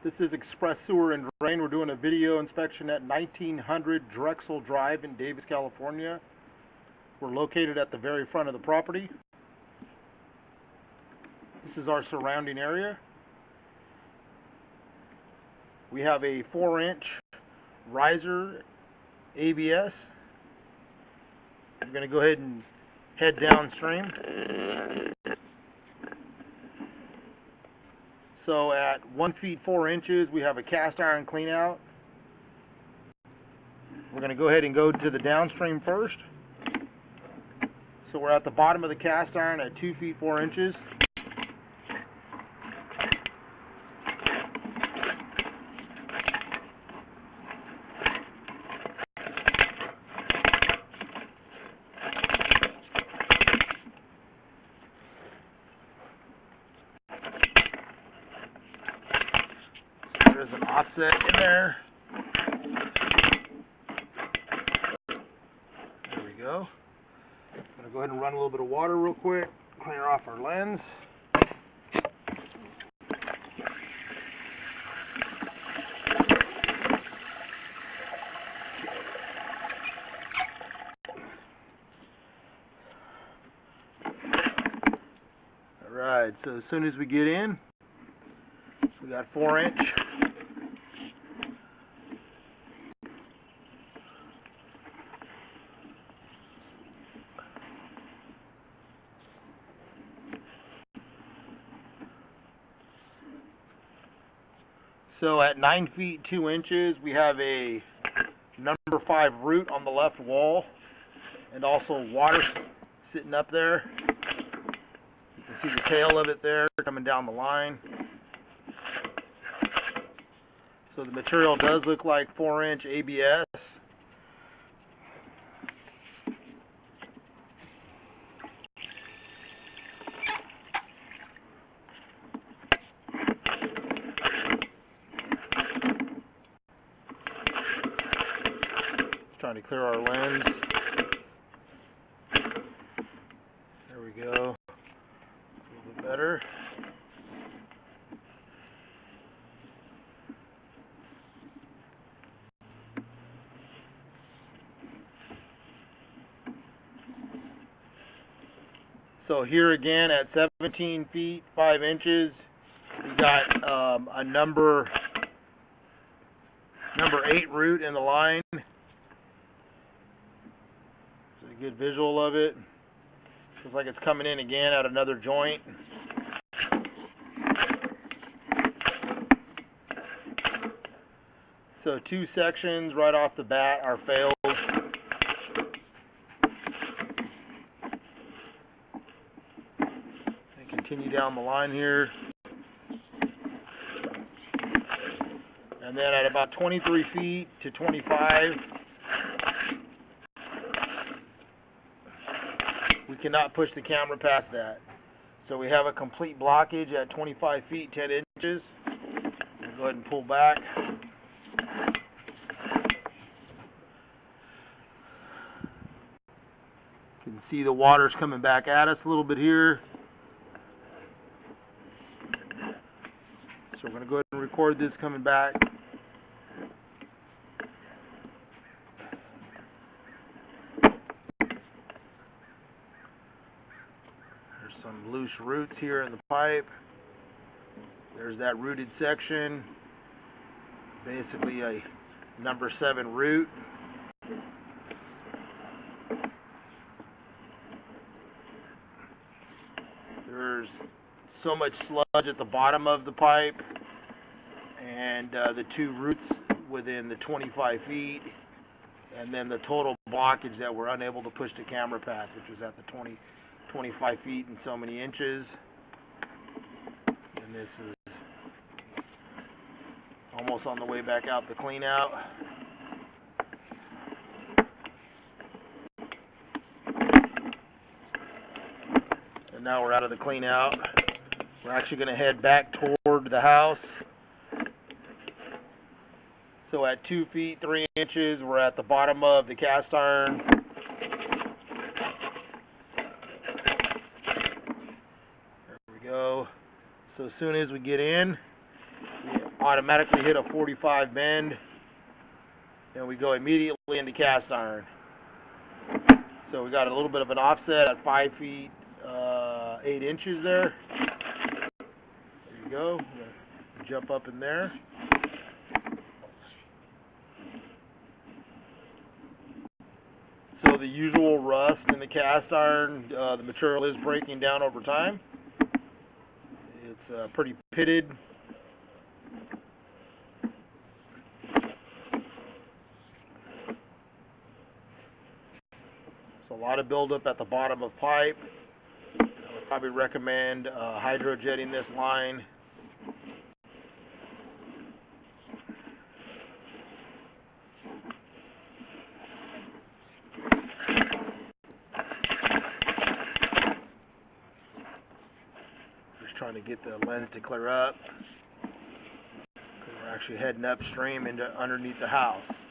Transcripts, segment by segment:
This is Express Sewer and Drain. We're doing a video inspection at 1900 Drexel Drive in Davis, California. We're located at the very front of the property. This is our surrounding area. We have a 4-inch riser ABS. I'm going to go ahead and head downstream. So at 1 feet 4 inches, we have a cast iron clean out. We're going to go ahead and go to the downstream first. So we're at the bottom of the cast iron at 2 feet 4 inches. There's an offset in there. There we go. I'm going to go ahead and run a little bit of water real quick, clear off our lens. Alright, so as soon as we get in, we got 4-inch. So at 9 feet 2 inches, we have a number 5 root on the left wall, and also water sitting up there. You can see the tail of it there coming down the line. So the material does look like 4-inch ABS. Trying to clear our lens. There we go. A little bit better. So here again at 17 feet 5 inches, we got a number 8 root in the line. Good visual of it. Looks like it's coming in again at another joint. So 2 sections right off the bat are failed. And continue down the line here. And then at about 23 feet to 25, we cannot push the camera past that. So we have a complete blockage at 25 feet 10 inches. We'll go ahead and pull back. You can see the water's coming back at us a little bit here. So we're going to go ahead and record this coming back. Some loose roots here in the pipe. There's that rooted section, basically a number 7 root. There's so much sludge at the bottom of the pipe, and the 2 roots within the 25 feet, and then the total blockage that we're unable to push the camera past, which was at the 25 feet and so many inches. And this is almost on the way back out the clean out. And now we're out of the clean out. We're actually going to head back toward the house. So at 2 feet 3 inches, we're at the bottom of the cast iron. So as soon as we get in, automatically hit a 45 bend, and we go immediately into cast iron. So we got a little bit of an offset at 5 feet 8 inches there. There you go. Jump up in there. So the usual rust in the cast iron, the material is breaking down over time. It's pretty pitted. So a lot of buildup at the bottom of pipe. I would probably recommend hydrojetting this line. Just trying to get the lens to clear up, because we're actually heading upstream into underneath the house.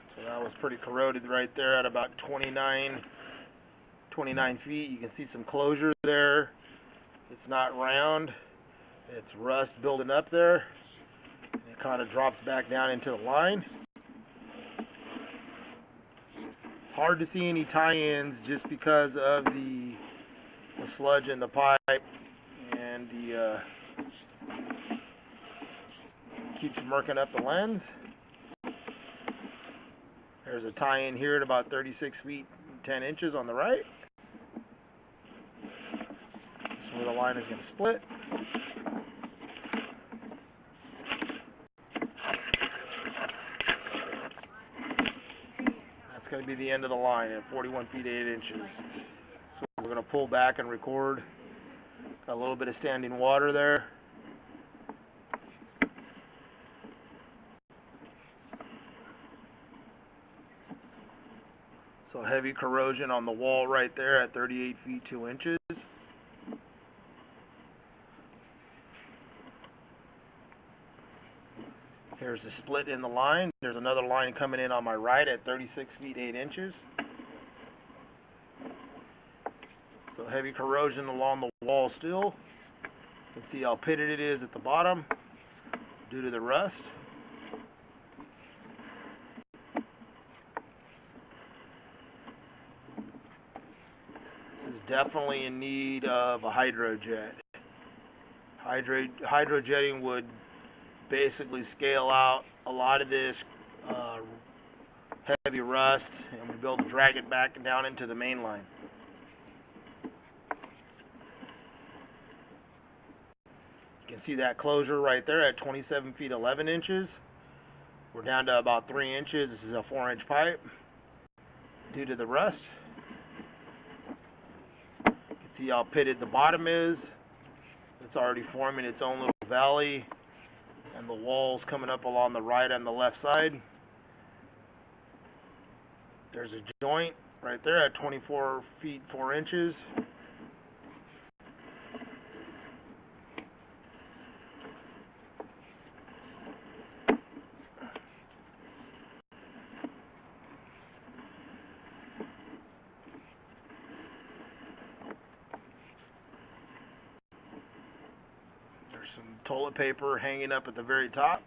So that was pretty corroded right there at about 29 feet. You can see some closure there. It's not round. It's rust building up there. And it kind of drops back down into the line. It's hard to see any tie-ins just because of the sludge in the pipe, and the keeps murking up the lens. There's a tie-in here at about 36 feet 10 inches on the right. This is where the line is going to split. That's going to be the end of the line at 41 feet 8 inches. So we're going to pull back and record. Got a little bit of standing water there. So heavy corrosion on the wall right there at 38 feet 2 inches. Here's the split in the line. There's another line coming in on my right at 36 feet 8 inches. So heavy corrosion along the wall still. You can see how pitted it is at the bottom due to the rust. This is definitely in need of a hydrojet. Hydrojetting would basically scale out a lot of this heavy rust, and we'd be able to drag it back down into the main line. You can see that closure right there at 27 feet 11 inches. We're down to about 3 inches. This is a 4-inch pipe due to the rust. You can see how pitted the bottom is. It's already forming its own little valley, and the walls coming up along the right and the left side. There's a joint right there at 24 feet 4 inches. There's some toilet paper hanging up at the very top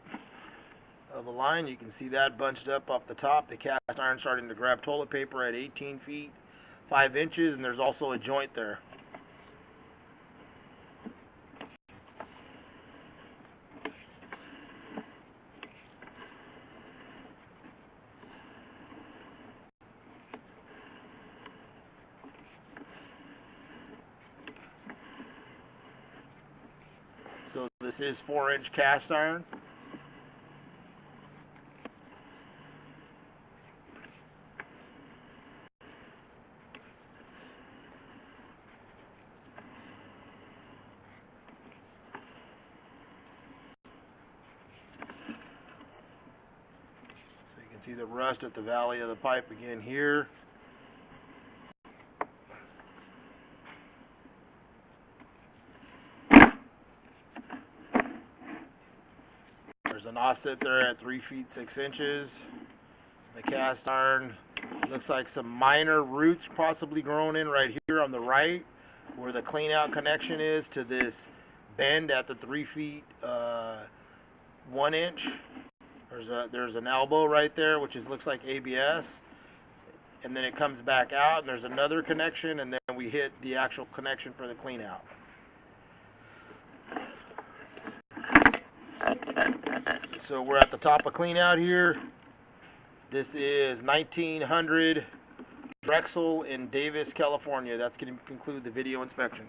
of the line. You can see that bunched up off the top. The cast iron starting to grab toilet paper at 18 feet 5 inches, and there's also a joint there. So this is 4-inch cast iron. So you can see the rust at the valley of the pipe again here. There's an offset there at 3 feet 6 inches. The cast iron looks like some minor roots possibly growing in right here on the right, where the clean out connection is to this bend at the 3 feet 1 inch. There's an elbow right there, which looks like ABS, and then it comes back out, and there's another connection, and then we hit the actual connection for the clean out. So we're at the top of clean out here. This is 1900 Drexel in Davis, California. That's going to conclude the video inspection.